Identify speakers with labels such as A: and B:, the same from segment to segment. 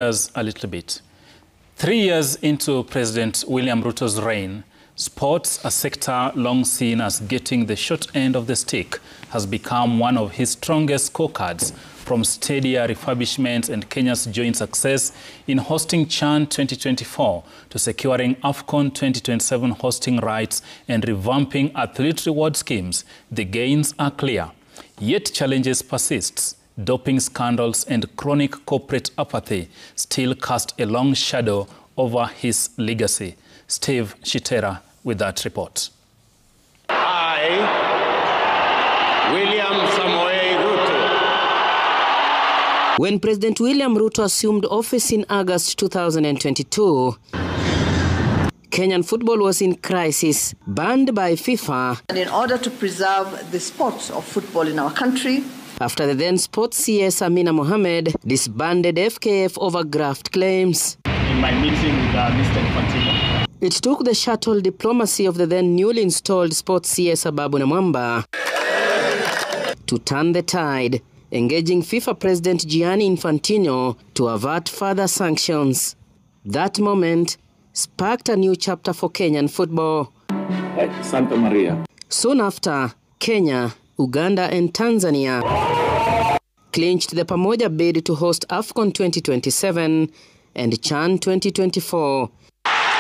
A: us a little bit. 3 years into President William Ruto's reign, sports, a sector long seen as getting the short end of the stick, has become one of his strongest scorecards, from stadia refurbishments and Kenya's joint success in hosting CHAN 2024 to securing AFCON 2027 hosting rights and revamping athlete reward schemes. The gains are clear. Yet challenges persist. Doping scandals and chronic corporate apathy still cast a long shadow over his legacy. Steve Shitera with that report.
B: I, William Samoei Ruto.
C: When President William Ruto assumed office in August 2022, Kenyan football was in crisis, banned by FIFA.
D: And in order to preserve the sport of football in our country,
C: after the then sports CS Amina Mohamed disbanded FKF over graft claims.
E: In my meeting with Mr. Infantino,
C: it took the shuttle diplomacy of the then newly installed sports CS Ababu Namwamba to turn the tide, engaging FIFA President Gianni Infantino to avert further sanctions. That moment sparked a new chapter for Kenyan football.
E: Santa Maria.
C: Soon after, Kenya, Uganda and Tanzania clinched the Pamoja bid to host AFCON 2027 and CHAN 2024.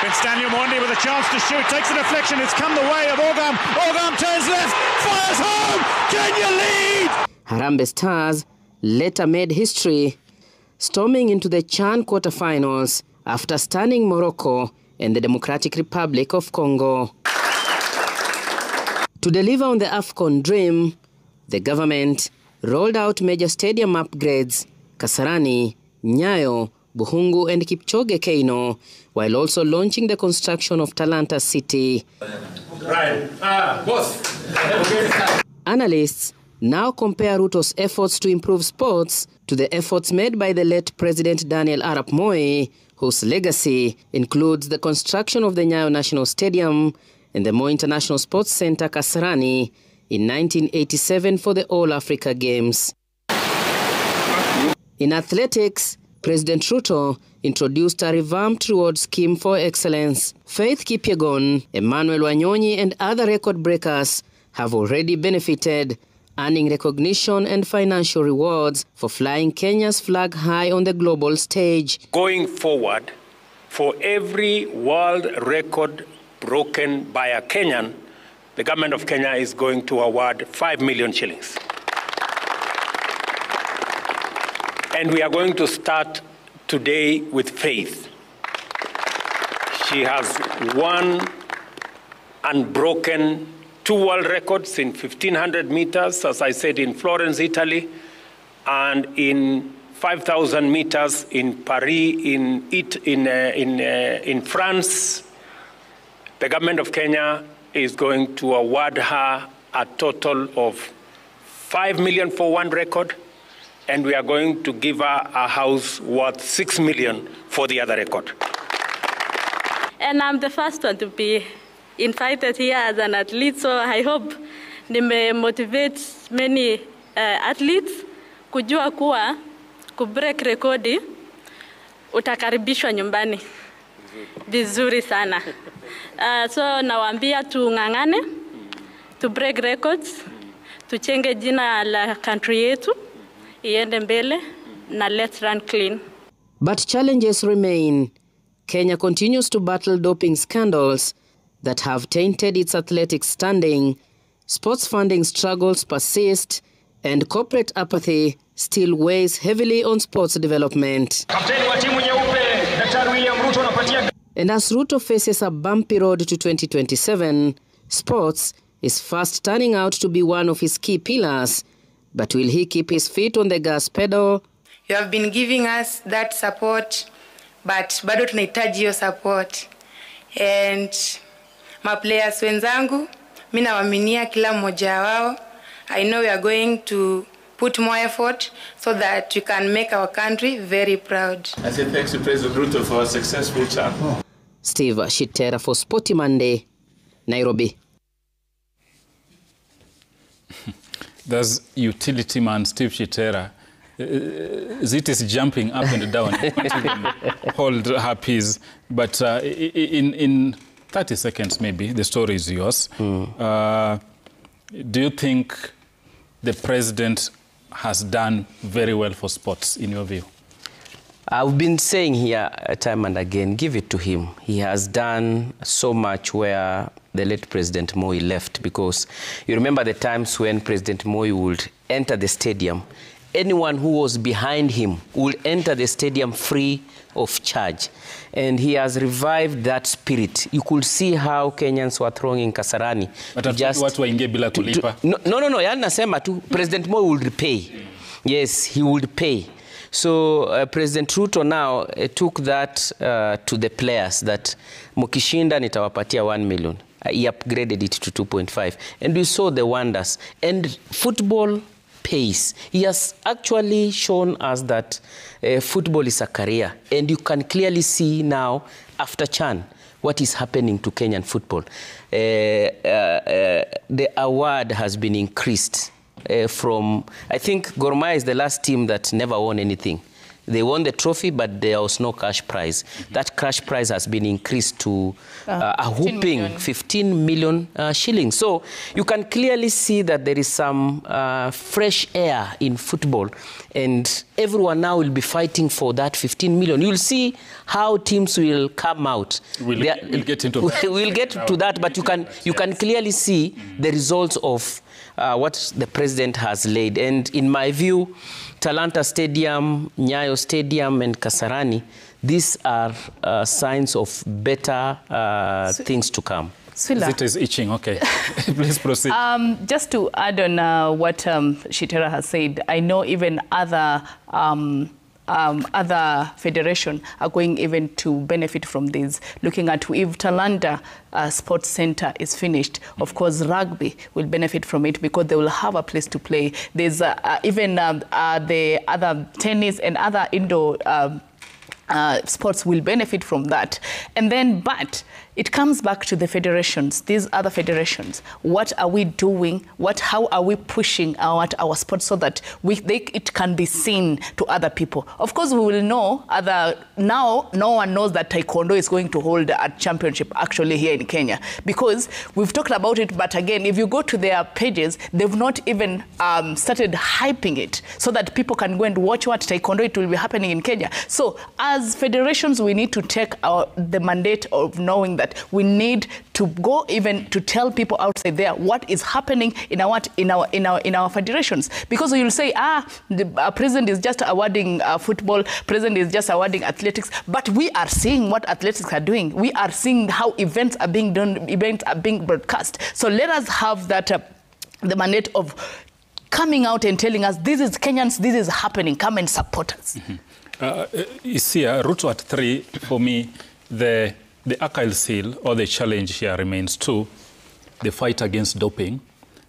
F: It's Daniel Mondi with a chance to shoot, takes a deflection, it's come the way of Ogam. Ogam turns left, fires home, Kenya lead!
C: Harambee Stars later made history, storming into the CHAN quarterfinals after stunning Morocco and the Democratic Republic of Congo. To deliver on the AFCON dream, the government rolled out major stadium upgrades, Kasarani, Nyayo, Buhungu and Kipchoge Keino, while also launching the construction of Talanta City. Analysts now compare Ruto's efforts to improve sports to the efforts made by the late President Daniel Arap Moi, whose legacy includes the construction of the Nyayo National Stadium and the Moi International Sports Center Kasarani in 1987 for the All Africa Games. In athletics, President Ruto introduced a revamped reward scheme for excellence. Faith Kipyegon, Emmanuel Wanyonyi and other record breakers have already benefited, earning recognition and financial rewards for flying Kenya's flag high on the global stage.
B: Going forward, for every world record broken by a Kenyan, the government of Kenya is going to award 5 million shillings. And we are going to start today with Faith. She has won unbroken 2 world records in 1500 meters, as I said, in Florence, Italy, and in 5,000 meters in Paris, in France. The government of Kenya is going to award her a total of 5 million for one record, and we are going to give her a house worth 6 million for the other record.
G: And I'm the first one to be invited here as an athlete, so I hope may motivate many athletes kujua kuwa kubreak rekodi utakaribishwa nyumbani vizuri sana. So nawaambia tung'ang'ane, to break records, tuchenge jina la country yetu, iende mbele, na let's run clean.
C: But challenges remain. Kenya continues to battle doping scandals that have tainted its athletic standing. Sports funding struggles persist, and corporate apathy still weighs heavily on sports development. And as Ruto faces a bumpy road to 2027, sports is fast turning out to be one of his key pillars. But will he keep his feet on the gas pedal?
H: You have been giving us that support, but bado tunahitaji hiyo support. And maplayers wenzangu, mimi nawaaminia kila mmoja wao. I know we are going to put more effort so that we can make our country very proud.
E: I say thanks to President Ruto for a successful CHAN.
C: Steve Shitera for Sporty Monday, Nairobi.
A: There's utility man Steve Shitera Zit is jumping up and down. He can't even hold her peace. But in 30 seconds, maybe, the story is yours. Do you think the president has done very well for sports, in your view?
C: I've been saying here time and again, give it to him. He has done so much where the late President Moi left, because you remember the times when President Moi would enter the stadium, anyone who was behind him would enter the stadium free of charge. And he has revived that spirit. You could see how Kenyans were throwing in Kasarani.
A: But just watu waingie bila kulipa.
C: No, yani nasema tu, President Moi would repay. Yes, he would pay. So President Ruto now took that to the players, that mukishinda nitawapatia 1 million. He upgraded it to 2.5. And we saw the wonders. And football pays. He has actually shown us that football is a career. And you can clearly see now, after Chan, what is happening to Kenyan football. The award has been increased. From, I think Gor Mahia is the last team that never won anything. They won the trophy, but there was no cash prize. That cash prize has been increased to a whopping 15 million shillings. So you can clearly see that there is some fresh air in football, and everyone now will be fighting for that 15 million. You'll see how teams will come out.
A: We'll get into
C: we'll get to that, but you can clearly see the results of what the president has laid. And in my view, Talanta Stadium, Nyayo Stadium, and Kasarani, these are signs of better things to come.
A: It is itching, okay. Please proceed.
I: Just to add on what Shitera has said, I know even other federations are going even to benefit from this. Looking at if Talanta Sports Center is finished, of course rugby will benefit from it because they will have a place to play. There's even the other tennis and other indoor sports will benefit from that. And then, but it comes back to the federations, these other federations. What are we doing? How are we pushing our sports so that it can be seen to other people? Of course, we will know now no one knows that Taekwondo is going to hold a championship actually here in Kenya, because we've talked about it, but again, if you go to their pages, they've not even started hyping it so that people can go and watch what Taekwondo it will be happening in Kenya. So as federations, we need to take the mandate of knowing that we need to go even to tell people outside there what is happening in our federations, because you'll say, the president is just awarding football, president is just awarding athletics, but we are seeing what athletics are doing. We are seeing how events are being done, events are being broadcast. So let us have that the mandate of coming out and telling us, this is Kenyans, this is happening, come and support us.
A: You see, Ruto at 3, for me, the Achilles heel or the challenge here remains the fight against doping.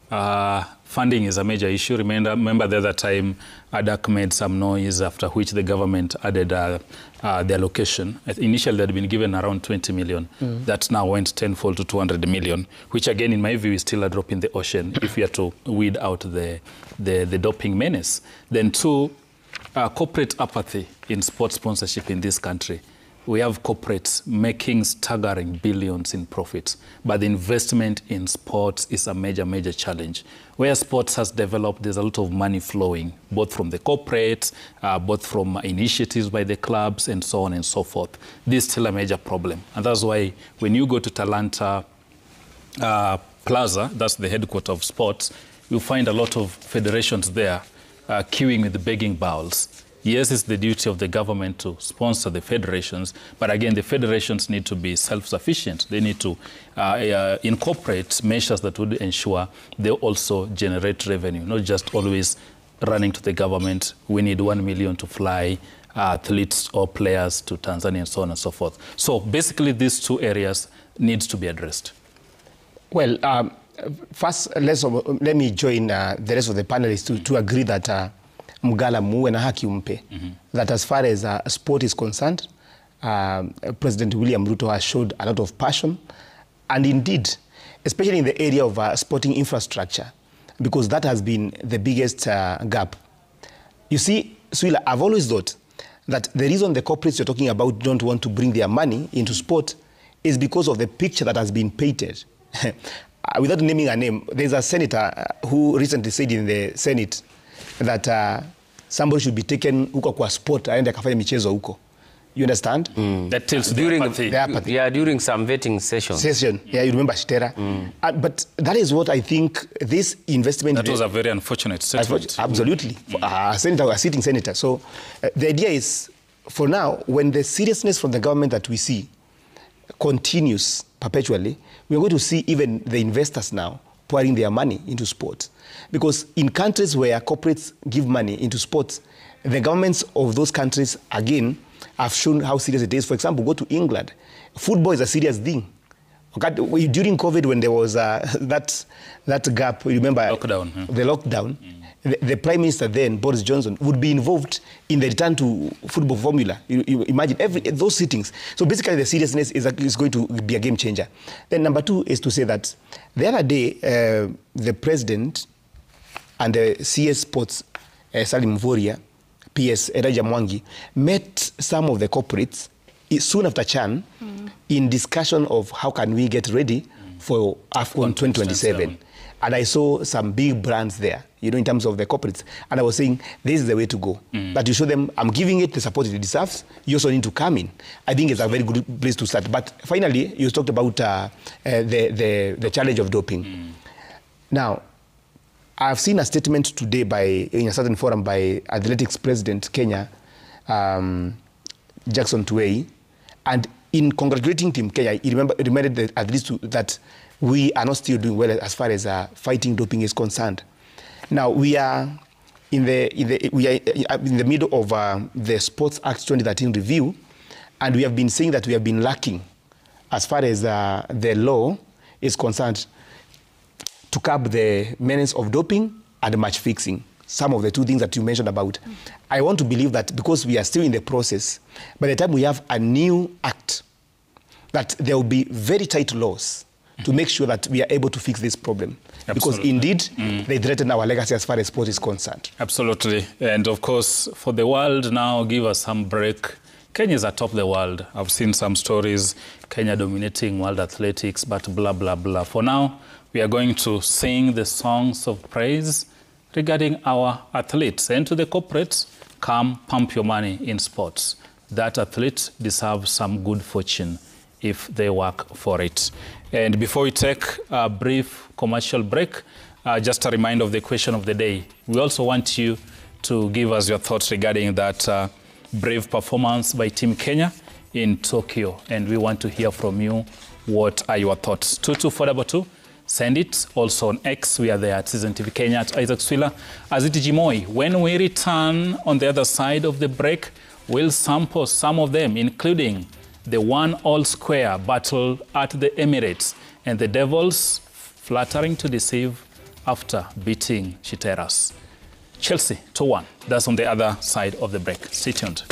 A: Funding is a major issue. Remember the other time ADAC made some noise, after which the government added the allocation. Initially, they had been given around 20 million. That now went tenfold to 200 million, which again, in my view, is still a drop in the ocean if we are to weed out the doping menace. Then 2, corporate apathy in sports sponsorship in this country. We have corporates making staggering billions in profits, but the investment in sports is a major, major challenge. Where sports has developed, there's a lot of money flowing, both from the corporates, both from initiatives by the clubs, and so on and so forth. This is still a major problem. And that's why when you go to Talanta Plaza, that's the headquarters of sports, you'll find a lot of federations there queuing with the begging bowls. Yes, it's the duty of the government to sponsor the federations, but again, the federations need to be self-sufficient. They need to incorporate measures that would ensure they also generate revenue, not just always running to the government. We need 1 million to fly athletes or players to Tanzania and so on and so forth. So basically, these 2 areas need to be addressed.
J: Well, first, let me join the rest of the panelists to agree that Mgala muwe na haki umpe. That as far as sport is concerned, President William Ruto has showed a lot of passion, and indeed, especially in the area of sporting infrastructure, because that has been the biggest gap. You see, Swila, I've always thought that the reason the corporates you're talking about don't want to bring their money into sport is because of the picture that has been painted. Without naming a name, there's a senator who recently said in the Senate that somebody should be taken huko kwa sport aende akafanya michezo huko. You understand?
A: That tells during the apathy.
K: Yeah, during some vetting session.
J: Yeah, you remember Shitera. But that is what I think this investment...
A: That was a very unfortunate statement.
J: Absolutely. A sitting senator. So the idea is, for now, when the seriousness from the government that we see continues perpetually, we are going to see even the investors now pouring their money into sports. Because in countries where corporates give money into sports, the governments of those countries, again, have shown how serious it is. For example, go to England. Football is a serious thing. Okay? During COVID, when there was that gap, you remember?
A: Lockdown.
J: The lockdown. The Prime Minister then, Boris Johnson, would be involved in the return to football formula. You imagine those sittings. So basically, the seriousness is going to be a game changer. Then number two is to say that the other day, the President and the CS Sports, Salim Mvurya, PS Elijah Mwangi, met some of the corporates soon after Chan in discussion of how can we get ready for AFCON 2027. And I saw some big brands there, you know, in terms of the corporates. And I was saying, this is the way to go. That you show them, I'm giving it the support it deserves. You also need to come in. I think it's a very good place to start. But finally, you talked about the challenge of doping. Now, I've seen a statement today in a certain forum by Athletics President Kenya, Jackson Tuwei, and in congratulating Team Kenya, he reminded the athletes that we are not still doing well as far as fighting doping is concerned. Now we are in the middle of the Sports Act 2013 review, and we have been saying that we have been lacking as far as the law is concerned to curb the menace of doping and match fixing. Some of the two things that you mentioned about. I want to believe that because we are still in the process, by the time we have a new act, that there will be very tight laws to make sure that we are able to fix this problem. Absolutely. Because indeed, they threaten our legacy as far as sport is concerned.
A: Absolutely. And of course, for the world now, give us some break. Kenya is atop the world. I've seen some stories, Kenya dominating world athletics, but blah, blah, blah. For now, we are going to sing the songs of praise regarding our athletes. And to the corporates, come pump your money in sports. That athlete deserves some good fortune if they work for it. And before we take a brief commercial break, just a reminder of the question of the day. We also want you to give us your thoughts regarding that brave performance by Team Kenya in Tokyo. And we want to hear from you. What are your thoughts? 22422. Send it. Also on X, we are there at Citizen TV Kenya, at Isaac Swila, Aziti Jimoi. When we return on the other side of the break, we'll sample some of them, including the one-all square battle at the Emirates and the Devils flattering to deceive after beating Chiteras. Chelsea 2-1. That's on the other side of the break. Stay tuned.